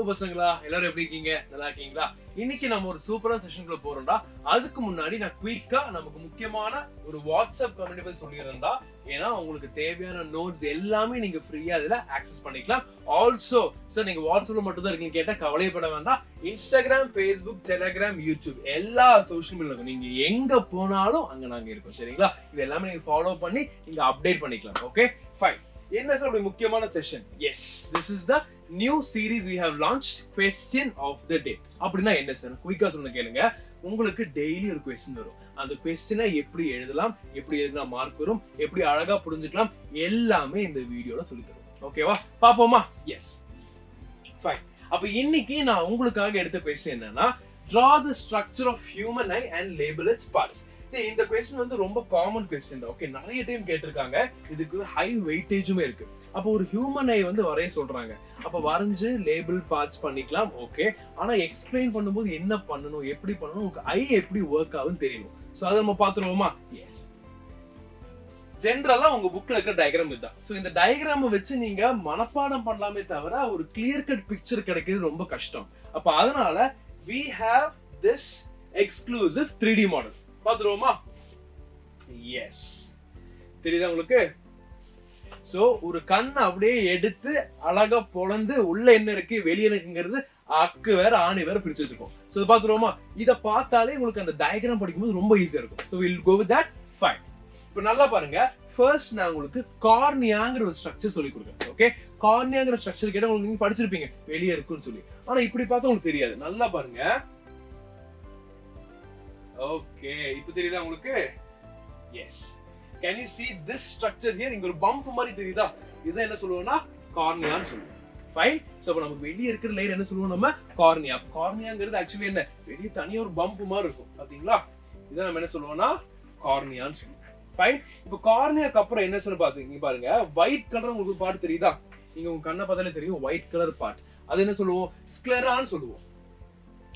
பசங்களா, எல்லாரும் எப்படி இருக்கீங்க? நல்லா இருக்கீங்களா? இன்னைக்கு நம்ம ஒரு சூப்பரான செஷனுக்குள்ள போறோம்டா. அதுக்கு முன்னாடி நான் குயிக்கா நமக்கு முக்கியமான ஒரு வாட்ஸ்அப் கம்யூனிட்டி பத்தி சொல்லிடுறேன்டா. ஏன்னா உங்களுக்கு தேவையான நோட்ஸ் எல்லாமே நீங்க ஃப்ரீயா இதுல ஆக்சஸ் பண்ணிக்கலாம். ஆல்சோ சார் நீங்க வாட்ஸ்அப்ல மட்டும் தான் இருக்கீங்க கேட்டா கவலைப்பட வேண்டாம். இன்ஸ்டாகிராம், ஃபேஸ்புக், டெலிகிராம், யூடியூப் எல்லா சோஷியல் மீடியா இருக்கும். நீங்க எங்க போனாலும் அங்க நாங்க இருக்கோம். சரிங்களா? இது எல்லாமே நீங்க ஃபாலோ பண்ணி நீங்க அப்டேட் பண்ணிக்கலாம். Okay fine. என்ன சார் அப்படி முக்கியமான session? Yes, this is the new series we have launched, question of the day. அப்படின்னா என்ன சார்? குயிக்கா சொல்ல கேளுங்க. உங்களுக்கு டெய்லி ஒரு கொஸ்டின் வரும். அந்த கொஸ்டினை எப்படி எழுதலாம், எப்படி எழுதினா மார்க் வரும், எப்படி அழகா புரிஞ்சுக்கலாம், எல்லாமே இந்த வீடியோல சொல்லி தருவோம். ஓகேவா? பாப்போமா? S fine. அப்ப இன்னைக்கு நான் உங்களுக்காக எடுத்த கொஸ்டின் என்னன்னா, draw the structure of human eye and label its parts. இந்த கொஸ்டின் வந்து ரொம்ப காமன் கொஸ்டின் தான். ஓகே, நிறைய டைம் கேட்டிருக்காங்க. இதுக்கு ஹை வெயிட்டேஜுமே இருக்கு. அப்போ ஒரு ஹியூமன் ஐ வந்து வரைய சொல்றாங்க. அப்ப வரைஞ்சு லேபிள் பார்ட்ஸ் பண்ணிக்கலாம். ஓகே, ஆனா எக்ஸ்பிளைன் பண்ணும்போது என்ன பண்ணணும், எப்படி பண்ணணும், உங்க ஐ எப்படி ஒர்க் ஆகுன்னு தெரியணும். சோ அதை நம்ம பாத்துருவோமா? எஸ். ஜெனரலா உங்க புக்ல இருக்கிற டயக்ராம் இதுதான். சோ இந்த டயக்ராமை வச்சு நீங்க மனப்பாடம் பண்ணலாமே தவிர ஒரு கிளியர் கட் பிக்சர் கிடைக்கிறது ரொம்ப கஷ்டம். அப்ப அதனால we have this exclusive 3D model. பாத்துருவோமா? எஸ், தெரியுதா உங்களுக்கு? சோ ஒரு கண்ணை அப்படியே எடுத்து அழகா பொளந்து உள்ள என்ன இருக்கு வெளியே இருக்குங்கிறது அக்கு வேற ஆணி வேற பிரிச்சு வச்சிருக்கோம். சோ பாத்துருவோமா? இத பார்த்தாலே உங்களுக்கு அந்த டயக்ராம் படிக்கும்போது ரொம்ப ஈஸியா இருக்கும். So we'll go with that. fine. இப்போ நல்லா பாருங்க. ஃபர்ஸ்ட் நான் உங்களுக்கு கார்னியாங்கிற ஒரு ஸ்ட்ரக்சர் சொல்லி கொடுக்குறேன். ஓகே, கார்னியாங்கிற ஸ்ட்ரக்சர் கேட்டா உங்களுக்கு நீங்க படிச்சிருப்பீங்க வெளியே இருக்குன்னு சொல்லி. ஆனா இப்படி பார்த்தா உங்களுக்கு தெரியாது. நல்லா பாருங்க. ஓகே, இப்போ தெரியுதா உங்களுக்கு? S. Can you see this structure here? இங்க ஒரு பம்ப் மாதிரி தெரியுதா? இத என்ன சொல்லுவோம்னா கார்னியான்னு சொல்லுவோம். ஃபைன். சோ அப்ப நமக்கு வெளிய இருக்கிற லேயர் என்ன சொல்லுவோம் நம்ம? கார்னியா. கார்னியாங்கிறது ஆக்சுவலி என்ன? வெளிய தனியா ஒரு பம்ப் மாதிரி இருக்கும். பாத்தீங்களா? இத நம்ம என்ன சொல்லுவோம்னா கார்னியான்னு சொல்லுவோம். ஃபைன். இப்போ கார்னியாக்கு அப்புறம் என்ன சொல்ல பாத்தீங்க பாருங்க. ஒயிட் கலர் உங்களுக்கு பார்ட் தெரியுதா? நீங்க உங்க கண்ணை பார்த்தாலே தெரியும் ஒயிட் கலர் பார்ட். அது என்ன சொல்லுவோம்? ஸ்க்லெரான்னு சொல்லுவோம்.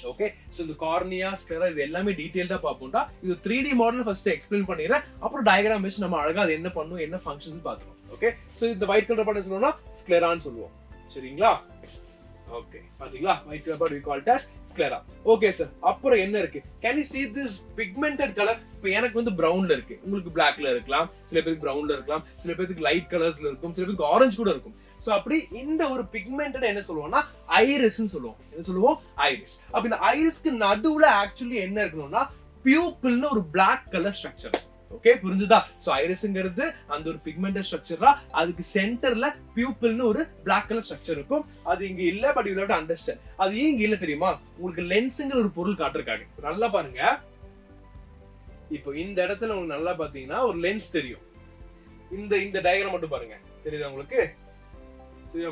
ஓகே, சோ இந்த கார்னியா, ஸ்க்லெரா இது எல்லாமே டீடைலா பாப்போம்டா. இது 3D மாடல் ஃபர்ஸ்ட் எக்ஸ்பிளைன் பண்ணிறேன். அப்புறம் டயகிராம் வச்சு நம்ம அழகா அது என்ன பண்ணும், என்ன ஃபங்க்ஷன்ஸ் பாத்துறோம். ஓகே, சோ இந்த ஒயிட் கலர் பார்ட் சொல்றோம்னா ஸ்க்லெரான்னு சொல்லுவோம். சரிங்களா? ஓகே, பாத்தீங்களா? White colour part we call it as sclera. Okay sir, அப்புறம் என்ன இருக்கு? Can you see this pigmented color? இப்போ எனக்கு வந்து பிரவுன்ல இருக்கு, உங்களுக்கு பிளாக்ல இருக்கலாம், சில பேருக்கு பிரவுன்ல இருக்கலாம், சில பேருக்கு லைட் கலர்ஸ்ல இருக்கும், சில பேருக்கு ஆரஞ்சு கூட இருக்கும். சோ அப்படி இந்த ஒரு பிக்மெண்டட் என்ன சொல்லுவோம்னா ஐரிஸ்ன்னு சொல்லுவோம். என்ன சொல்லுவோம்? ஐரிஸ். அப்ப இந்த ஐரிஸ்க்கு நடுவுல ஆக்சுவலி என்ன இருக்கணும்னா பியூப்பிள்னு ஒரு பிளாக் கலர் ஸ்ட்ரக்சர். ஓகே, புரிஞ்சுதா? சோ ஐரிஸ்ங்கிறது அந்த ஒரு பிக்மெண்டட் ஸ்ட்ரக்சரா, அதுக்கு சென்டர்ல பியூப்பிள்னு ஒரு பிளாக் கலர் ஸ்ட்ரக்சர் இருக்கும். அது இங்க இல்ல, but you have to understand. அது ஏன் இங்க இல்ல தெரியுமா? உங்களுக்கு லென்ஸ்ங்கிற ஒரு பொருள் காட்டிருக்காங்க. நல்லா பாருங்க. இப்போ இந்த இடத்துல உங்களுக்கு நல்லா பாத்தீங்கன்னா ஒரு லென்ஸ் தெரியும். இந்த டயகிராம் மட்டும் பாருங்க, தெரியுதா உங்களுக்கு?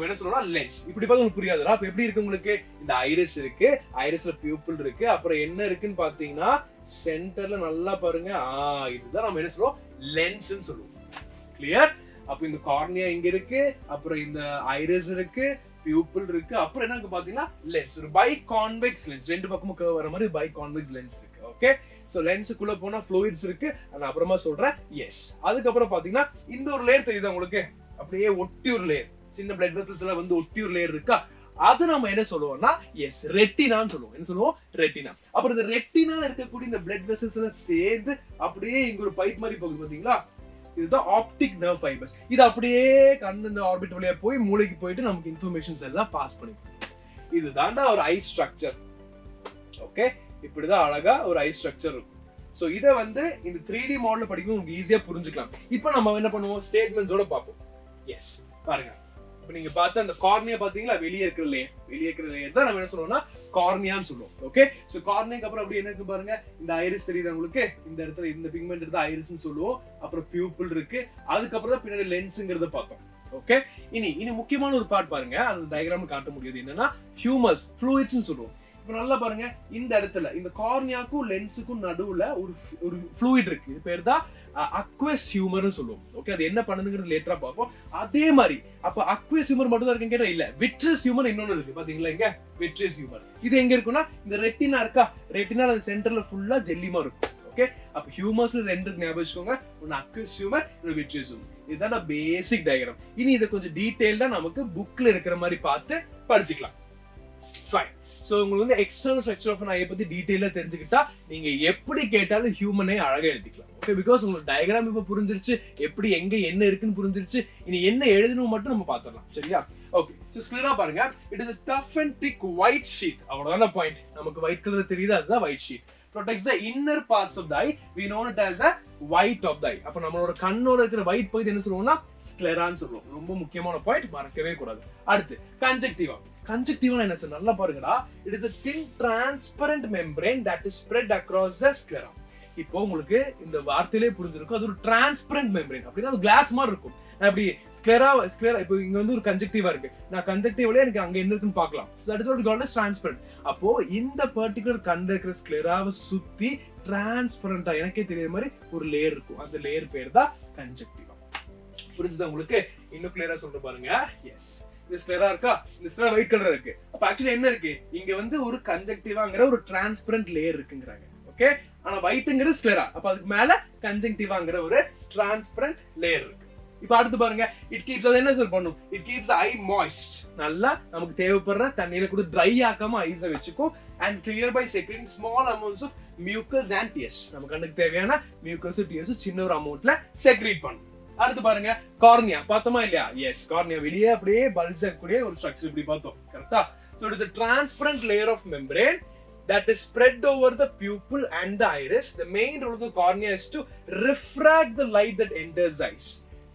என்ன சொல்லலாம்? லென்ஸ். இப்படி பார்த்தா உங்களுக்கு புரியாதுடா. அப்ப எப்படி இருக்கு உங்களுக்கு? இந்த ஐரிஸ் இருக்கு, ஐரிஸ்ல பியூப்பிள் இருக்கு, அப்புறம் என்ன இருக்குன்னு பாத்தீங்கன்னா சென்டர்ல நல்லா பாருங்க. இதுதான் நம்ம என்ன சொல்றோம்? லென்ஸ்ன்னு சொல்லுவோம். கிளியர்? அப்ப இந்த கார்னியா இங்க இருக்கு, அப்புறம் இந்த ஐரிஸ் இருக்கு, பியூப்பிள் இருக்கு, அப்புறம் என்ன இருக்கு பாத்தீங்கன்னா லென்ஸ். ஒரு பை கான்வெக்ஸ் லென்ஸ், ரெண்டு பக்கமும் கர்வ் வர மாதிரி பை கான்வெக்ஸ் லென்ஸ் இருக்கு. ஓகே, சோ லென்ஸுக்குள்ள போனா ஃப்ளூயிட்ஸ் இருக்கு, நான் அப்புறமா சொல்றேன். எஸ். அதுக்கப்புறம் பாத்தீங்கன்னா இந்த ஒரு லேயர் தெரியுதா உங்களுக்கு? அப்படியே ஒட்டி ஒரு லேயர், சின்ன பிளட் வெசல்ஸ் எல்லாம் வந்து ஒட்டி ஒரு லேயர் இருக்கா, அது நம்ம என்ன சொல்லுவோம்னா எஸ் ரெட்டினான்னு சொல்லுவோம். என்ன சொல்லுவோம்? ரெட்டினா. அப்புறம் இந்த ரெட்டினா இருக்கக்கூடிய இந்த பிளட் வெசல்ஸ் எல்லாம் சேர்ந்து அப்படியே இங்க ஒரு பைப் மாதிரி போகுது பாத்தீங்களா? இதுதான் ஆப்டிக் நர்வ் ஃபைபர்ஸ். இது அப்படியே கண்ணு இந்த ஆர்பிட் வழியா போய் மூளைக்கு போயிட்டு நமக்கு இன்ஃபர்மேஷன்ஸ் எல்லாம் பாஸ் பண்ணி கொடுக்கும். இதுதான்டா ஒரு ஐ ஸ்ட்ரக்சர். ஓகே, இப்படிதான் அழகா ஒரு ஐ ஸ்ட்ரக்சர் இருக்கும். சோ இத வந்து இந்த 3D மாடல்ல படிக்கும் உங்களுக்கு ஈஸியா புரிஞ்சுக்கலாம். இப்போ நம்ம என்ன பண்ணுவோம்? ஸ்டேட்மெண்ட்ஸோட பார்ப்போம். எஸ், பாருங்க. இப்போ நீங்க பார்த்த அந்த கார்னியா பாத்தீங்களா? வெளியே இருக்கிற லேயர் தான் நம்ம என்ன சொல்லுவோம்னா கார்னியான்னு சொல்லுவோம். ஓகே, சோ கார்னியாக்கு அப்புறம் அப்படி என்ன இருக்கு பாருங்க. இந்த ஐரிஸ் தெரியுது உங்களுக்கு? இந்த இடத்துல இந்த பிக்மெண்ட் இருந்தா ஐரிஸ்ன்னு சொல்லுவோம். அப்புறம் பியூப்பிள் இருக்கு, அதுக்கப்புறம் தான் பின்னாடி லென்ஸ்ங்கிறத பார்த்தோம். ஓகே, இனி முக்கியமான ஒரு பார்ட் பாருங்க. அந்த டயகிராம் காட்ட முடியாது. என்னன்னா ஹியூமஸ், ஃப்ளூயிட்ஸ்ன்னு சொல்லுவோம். இப்போ நல்லா பாருங்க. இந்த இடத்துல இந்த கார்னியாக்கும் லென்ஸுக்கும் நடுவுல ஒரு ஃப்ளூயிட் இருக்கு. இது பேர் தான் அக்வஸ் ஹியூமர்னு சொல்லுவோம். ஓகே, அது என்ன பண்ணுதுங்கிறது லேட்டரா பார்ப்போம். அதே மாதிரி அப்ப அக்வஸ் ஹியூமர் மட்டும் தான் இருக்குன்னு கேட்டா இல்ல, விட்ரஸ் ஹியூமர் இன்னொன்னு இருக்கு. பாத்தீங்களா? இங்க விட்ரஸ் ஹியூமர். இது எங்க இருக்குன்னா இந்த ரெட்டினா இருக்கா? ரெட்டினா அந்த சென்டர்ல ஃபுல்லா ஜெல்லிமா இருக்கும். ஓகே, அப்ப ஹியூமர்ஸ்ல ரெண்டு ஞாபகம் வச்சுக்கோங்க. ஒன்னு அக்வஸ் ஹியூமர், இன்னொரு விட்ரஸ் ஹியூமர். இதுதான் பேசிக் டயகிராம். இனி இதை கொஞ்சம் டீடைல்டா நமக்கு புக்ல இருக்கிற மாதிரி பார்த்து படிச்சுக்கலாம். சோ உங்களுக்கு வந்து external structure of an eye பத்தி டீடைலா தெரிஞ்சுக்கிட்டா நீங்க எப்படி கேட்டாலும் ஹியூமனே அழகா எழுதிக்கலாம். ஓகே, பிகாஸ் உங்களுக்கு டயகிராம் இப்ப புரிஞ்சிருச்சு, எப்படி எங்க என்ன இருக்குன்னு புரிஞ்சிருச்சு, இனி என்ன எழுதணும் மட்டும் நம்ம பாத்துறலாம். சரியா? ஓகே, சோ ஸ்கிரீனா பாருங்க. It is a tough and thick white sheet. அவ்வளவுதான் பாயிண்ட். நமக்கு ஒயிட் கலர் தெரியுது, அதுதான் white sheet. Protects the inner parts of the eye. We know it as a white of the eye. அப்ப நம்மளோட கண்ணோட இருக்கிற white பகுதி என்ன சொல்லுவோம்னா ஸ்க்லெரான்னு சொல்லுவோம். ரொம்ப முக்கியமான பாயிண்ட், மறக்கவே கூடாது. அடுத்து கன்ஜக்டிவா. கன்ஜக்டிவா என்ன சார்? நல்லா பாருங்கடா. It is a thin transparent membrane that is spread across the sclera. இப்போ உங்களுக்கு இந்த வார்த்தையிலே புரிஞ்சிருக்கும், அது ஒரு டிரான்ஸ்பரண்ட் மெம்பரேன். அப்படின்னா அது கிளாஸ் மாதிரி இருக்கும். அப்படி ஸ்க்லெரா இப்போ இங்க வந்து ஒரு கன்ஜக்டிவா இருக்கு, நான் கன்ஜக்டிவ்ல எனக்கு அங்க என்ன இருக்குன்னு பார்க்கலாம். So that is what we call as transparent. அப்போ இந்த பர்టిక్యులர் கண்ட இருக்கிற ஸ்க்லெராவை சுத்தி டிரான்ஸ்பரண்டா எனக்கே தெரியற மாதிரி ஒரு லேயர் இருக்கும். அந்த லேயர் பேர் தான் கன்ஜக்டிவா. புரிஞ்சுதா உங்களுக்கு? இன்னும் கிளியரா சொல்ற பாருங்க. எஸ், இந்த ஸ்க்லெரா இருக்கா? இந்த ஸ்க்லெரா ஒயிட் கலர் இருக்கு. அப்ப ஆக்சுவலி என்ன இருக்கு இங்க வந்து ஒரு கன்ஜக்டிவாங்கற ஒரு டிரான்ஸ்பரண்ட் லேயர் இருக்குங்கறாங்க. ஓகே, ஆனா ஒயிட்ங்கிறது ஸ்க்லெரா. அப்ப அதுக்கு மேல கன்ஜக்டிவாங்கற ஒரு டிரான்ஸ்பரண்ட் லேயர் இருக்கு. இப்போ அடுத்து பாருங்க, இட் கீப்ஸ், அது என்ன சார் பண்ணும்? It keeps eye moist. நல்லா நமக்கு தேவைப்படுற தண்ணியில கூட ட்ரை ஆக்காம ஐஸை வச்சுக்கும். And clear by secreting small amounts of mucus and tears. நம்ம கண்ணுக்கு தேவையான மியூக்கஸ் டியர்ஸ் சின்ன ஒரு அமௌண்ட்ல செக்ரேட் பண்ணும். அடுத்து பாருங்க, கார்னியா. பார்த்தோமா இல்லையா? எஸ், கார்னியா வெளியே அப்படியே பல்ஜ் ஆகக்கூடிய ஒரு ஸ்ட்ரக்சர் இப்படி பார்த்தோம். கரெக்டா? So it is a transparent layer of membrane that is spread over the pupil and the iris. The main role of the cornea is to refract the light that enters the eyes.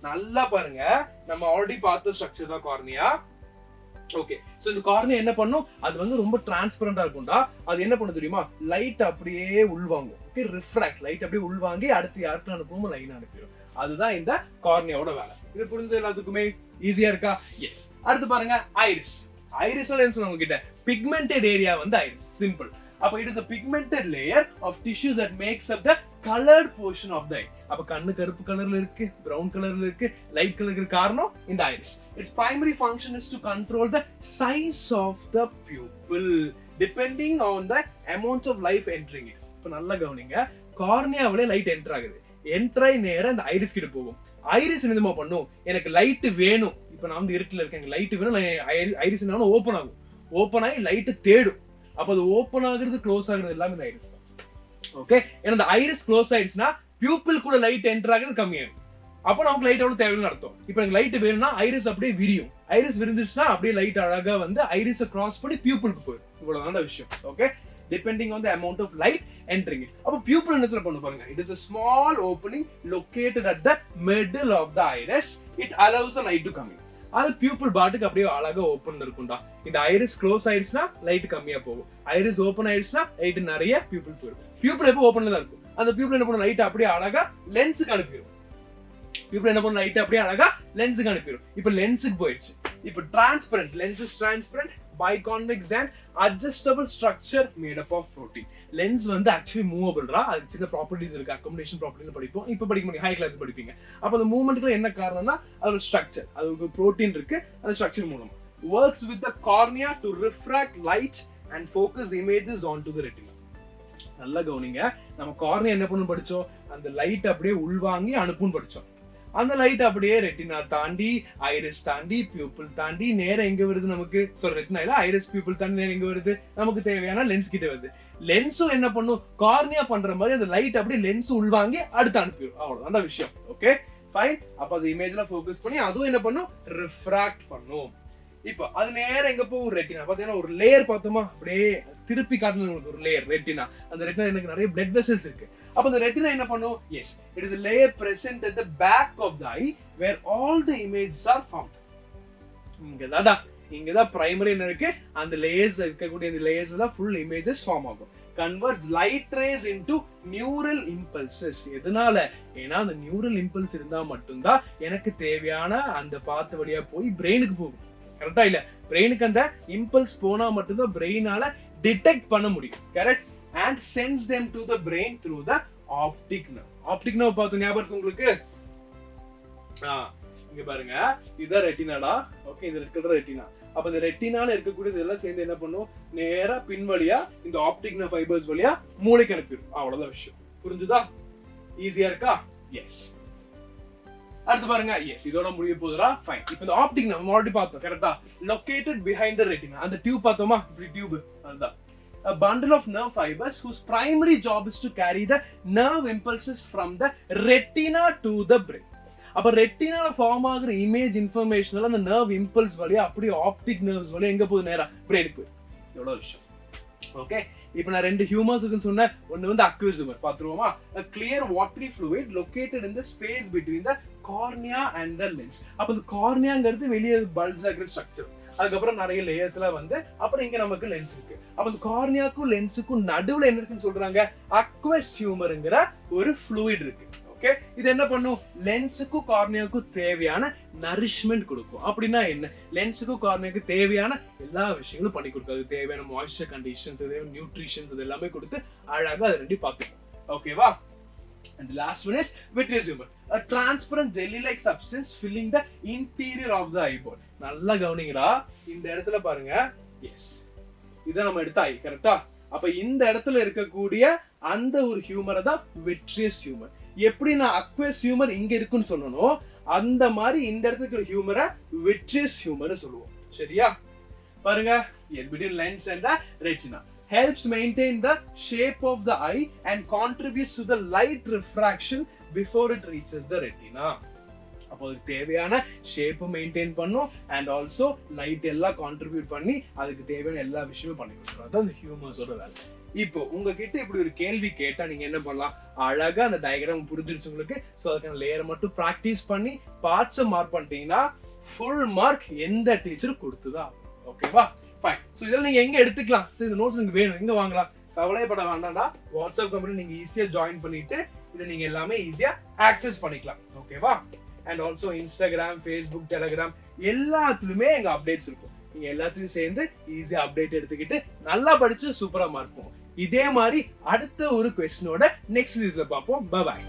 நல்லா பாருங்க, நம்ம already பார்த்த structure தான் cornea. Okay, so இந்த cornea என்ன பண்ணும்? அது வந்து ரொம்ப டிரான்ஸ்பரண்டா இருக்கும்டா. அது என்ன பண்ணு தெரியுமா? லைட் அப்படியே உள்வாங்கும். ஓகே, ரிஃப்ராக்ட், லைட் அப்படியே உள்வாங்கி அடுத்து யாருக்கு அனுப்புமோ லைன் அனுப்பிடும். அதுதான் இந்த கார்னியாவோட வேலை. இது புரிஞ்சது எல்லாத்துக்குமே? ஈஸியா இருக்கா? எஸ். அடுத்து பாருங்க, ஐரிஸ். ஐரிஸ்ல என்ன சொன்னாங்க கிட்ட? பிக்மெண்டட் ஏரியா வந்து ஐரிஸ். சிம்பிள். அப்ப it is a pigmented layer of tissues that makes up the colored portion of the eye. அப்ப கண்ணு கருப்பு கலர்ல இருக்கு, பிரவுன் கலர்ல இருக்கு, லைட் கலருக்கு காரணம் இந்த iris. Its primary function is to control the size of the pupil depending on the amount of light entering it. இப்ப நல்லா கவனிங்க, கார்னியாவிலே லைட் என்டர் ஆகுது. என்டர் ஆகி நேரா அந்த ஐரிஸ் கிட்ட போகும். ஐரிஸ் என்னமா பண்ணும்? எனக்கு லைட் வேணும், இப்ப நான் வந்து இருட்டுல இருக்கேன், லைட் வேணும், ஐரிஸ் என்ன ஓபன் ஆகும். ஓபன் ஆகி லைட் தேடும். அப்ப அது ஓபன் ஆகுறது க்ளோஸ் ஆகுறது எல்லாமே இந்த ஐரிஸ் தான். ஓகே, ஏன்னா இந்த ஐரிஸ் க்ளோஸ் ஆயிடுச்சுன்னா பியூப்பிள் கூட லைட் என்டர் ஆகுறது கம்மியாகும். அப்போ நமக்கு லைட் எவ்வளவு தேவைன்னு அர்த்தம். இப்போ எனக்கு லைட் வேணும்னா ஐரிஸ் அப்படியே விரியும். ஐரிஸ் விரிஞ்சிருச்சுன்னா அப்படியே லைட் அழகா வந்து ஐரிஸை கிராஸ் பண்ணி பியூப்பிளுக்கு போயிடும். இவ்வளவுதான் விஷயம். Okay, depending on the amount of light entering it. அப்ப pupil என்ன சொல்ல பண்ணு பாருங்க. It is a small opening located at the middle of the iris. It allows the light to come in. அது pupil பாட்டுக்கு அப்படியே அழகா ஓபன் இருக்கும்டா. இந்த ஐரிஸ் க்ளோஸ் ஆயிடுச்சுனா லைட் கம்மியா போகும். ஐரிஸ் ஓபன் ஆயிடுச்சுனா லைட் நிறைய pupil போயிடும். pupil எப்போ ஓபன்ல தான் இருக்கும். அந்த pupil என்ன பண்ணும்? லைட் அப்படியே அழகா லென்ஸ்க்கு அனுப்பிடும். pupil என்ன பண்ணும்? லைட் அப்படியே அழகா லென்ஸ்க்கு அனுப்பிடும். இப்போ லென்ஸ்க்கு போயிடுச்சு. இப்போ transparent, lens is transparent, biconvex and adjustable structure made up of protein. Lens வந்து actually movable ரா. அது சின்ன ப்ராப்பர்ட்டிஸ் இருக்கு, accommodation ப்ராப்பர்ட்டிஸ் படிப்போம். இப்போ படிக்க முடியும், ஹை கிளாஸ் படிப்பீங்க. அப்ப அந்த மூவ்மெண்ட்க்கு என்ன காரணம்னா அது ஒரு ஸ்ட்ரக்சர், அது ஒரு புரோட்டீன் இருக்கு, அந்த ஸ்ட்ரக்சர் மூலமா works with the cornea to refract light and focus images onto the retina. நல்லா கவனிங்க, நம்ம கார்னியா என்ன பண்ணனும் படிச்சோம்? அந்த லைட் அப்படியே உள்வாங்கி அனுப்புன்னு படிச்சோம். அந்த லைட் அப்படியே ரெட்டினா தாண்டி, ஐரிஸ் தாண்டி, பியூப்பிள் தாண்டி நேரா எங்க வருது நமக்கு? சோ ரெட்டினா இல்ல, ஐரிஸ் பியூப்பிள் தாண்டி நேரா எங்க வருது? நமக்கு தேவையான லென்ஸ் கிட்ட வருது. லென்ஸும் என்ன பண்ணும்? கார்னியா பண்ற மாதிரி அந்த லைட் அப்படியே லென்ஸ் உள்வாங்கி அடுத்து அனுப்பிடும். அவ்வளவுதான் விஷயம். Okay fine. அப்ப அது இமேஜ்ல ஃபோக்கஸ் பண்ணி அதுவும் என்ன பண்ணும்? ரிஃப்ராக்ட் பண்ணும். இப்போ அது நேரம் எங்க போகும்? ரெட்டினா. பாத்தீங்கன்னா ஒரு லேயர் பார்த்தோமா, அப்படியே திருப்பி காட்டணும் ஒரு லேயர் ரெட்டினா. அந்த ரெட்டினா எனக்கு நிறைய பிளட் வெசல்ஸ் இருக்கு. அப்ப அந்த ரெட்டினா என்ன பண்ணும்? Yes, it is a layer present at the back of the eye where all the images are formed. இங்கதான் பிரைமரி என்ன இருக்கு, அந்த லேயர்ஸ் இருக்கக்கூடிய இந்த லேயர்ஸ்ல தான் ஃபுல் இமேஜஸ் ஃபார்ம் ஆகும். converts light rays into neural impulses. எதனால? ஏன்னா அந்த நியூரல் இம்பல்ஸ் இருந்தா மட்டும்தான் எனக்கு தேவையான அந்த பாத்து வழியா போய் பிரெயினுக்கு போகும். கரெக்டா இல்ல? பிரெயினுக்கு அந்த இம்பல்ஸ் போனா மட்டும்தான் பிரெயினால டிடெக்ட் பண்ண முடியும். Correct? and sends them to the brain through the optic nerve. optic nerve பார்த்து ஞாபகம் இருக்கு உங்களுக்கு? இங்க பாருங்க, இதுதான் ரெட்டினாடா. ஓகே, இது இருக்கிற ரெட்டினா. அப்ப இந்த ரெட்டினால இருக்கக்கூடிய இதெல்லாம் சேர்ந்து என்ன பண்ணும்? நேரா பின் வழியா இந்த ஆப்டிக் நர்வ் ஃபைபர்ஸ் வழியா மூளைக்கு அனுப்பிடும். அவ்வளவுதான் விஷயம். புரிஞ்சுதா? ஈஸியா இருக்கா? எஸ். அடுத்து பாருங்க எஸ் இதோட முடிய போகுதுடா ஃபைன். இப்போ இந்த ஆப்டிக் நம்ம ஆல்ரெடி பார்த்தோம் கரெக்ட்டா, லொகேட்டட் பிஹைண்ட் த ரெட்டினா. அந்த டியூப் பார்த்தோமா, இப்படி டியூப் அதுதான். A bundle of nerve fibers whose primary job is to carry the nerve impulses from the retina to the brain. அப்ப ரெட்டினால ஃபார்ம் ஆகுற இமேஜ் இன்ஃபர்மேஷனால அந்த நர்வ் இம்பல்ஸ் வழியா அப்படியே ஆப்டிக் நர்வ்ஸ் வழியா எங்க போகுது, நேரா பிரெயினுக்கு போகுது. எவ்வளவு விஷயம். ஓகே, இப்போ நான் ரெண்டு ஹியூமர்ஸ் இருக்குன்னு சொன்னேன். ஒன்னு வந்து அக்வஸ் ஹியூமர் பாத்துருவோமா. A clear watery fluid located in the space between the cornea and the lens. அப்ப இந்த கார்னியாங்கிறது வெளியே பல்ஸ் ஆகிற ஸ்ட்ரக்சர், அதுக்கப்புறம் நிறைய லேயர்ஸ் எல்லாம் வந்து அப்புறம் இங்க நமக்கு லென்ஸ் இருக்கு. அப்ப இந்த கார்னியாக்கும் லென்ஸுக்கும் நடுவுல என்ன இருக்குன்னு சொல்றாங்க, அக்வஸ் ஹியூமர்ங்கிற ஒரு ஃப்ளூயிட் இருக்கு. ஓகே, இது என்ன பண்ணும், லென்ஸுக்கும் கார்னியாவுக்கும் தேவையான நரிஷ்மெண்ட் கொடுக்கும். அப்படின்னா என்ன, லென்ஸுக்கும் கார்னியாவுக்கு தேவையான எல்லா விஷயங்களும் பண்ணி கொடுக்கும். அது தேவையான மாய்ஸ்சர் கண்டிஷன்ஸ், தேவையான நியூட்ரிஷன்ஸ், இது எல்லாமே கொடுத்து அழகா அதை ரெண்டி பார்த்துக்கும். ஓகேவா. And the last one is vitreous humor, a transparent jelly-like substance filling the interior of the eyeball. நல்லா கவனிங்கடா, இந்த இடத்துல பாருங்க. எஸ், இத நம்ம எடுத்த ஐ கரெக்ட்டா. அப்ப இந்த இடத்துல இருக்கக்கூடிய அந்த ஒரு ஹியூமரை தான் விட்ரியஸ் ஹியூமர். எப்படி நான் அக்வஸ் ஹியூமர் இங்க இருக்குன்னு சொல்லணும், அந்த மாதிரி இந்த இடத்துல இருக்கிற ஹியூமரை விட்ரியஸ் ஹியூமர் சொல்லுவோம். சரியா. பாருங்க, S between lens and the retina helps maintain the shape of the eye and contributes to the light refraction before it reaches the retina. அப்போ அதுக்கு தேவையான ஷேப் மெயின்டைன் பண்ணும் அண்ட் ஆல்சோ லைட் எல்லாம் contribute பண்ணி அதுக்கு தேவையான எல்லா விஷயமும் பண்ணி கொடுக்குறோம். அதான் அந்த ஹியூமர்ஸோட வேலை. இப்போ உங்ககிட்ட இப்படி ஒரு கேள்வி கேட்டா நீங்க என்ன பண்ணலாம், அழகா அந்த டயக்ராம் புரிஞ்சிருச்சு உங்களுக்கு. ஸோ அதுக்கான லேயரை மட்டும் ப்ராக்டிஸ் பண்ணி பார்ட்ஸை மார்க் பண்ணிட்டீங்கன்னா ஃபுல் மார்க் எந்த டீச்சர் கொடுத்துதான். ஓகேவா, ஃபைன். ஸோ இதெல்லாம் நீங்க எங்க எடுத்துக்கலாம், ஸோ இந்த நோட்ஸ் உங்களுக்கு வேணும் எங்க வாங்கலாம், கவலைப்பட வேண்டாம்டா. வாட்ஸ்அப் கம்பெனி நீங்க ஈஸியா ஜாயின் பண்ணிட்டு இதை நீங்க எல்லாமே ஈஸியா ஆக்சஸ் பண்ணிக்கலாம். ஓகேவா. And also Instagram, Facebook, Telegram எல்லாத்துலயுமே எங்க அப்டேட்ஸ் இருக்கும். நீங்க எல்லாத்துலயும் சேர்ந்து ஈஸியா அப்டேட் எடுத்துக்கிட்டு நல்லா படிச்சு சூப்பரா மார்க் போகும். இதே மாதிரி அடுத்த ஒரு கொஸ்டினோட நெக்ஸ்ட் சீரீஸ்ல பார்ப்போம். Bye bye.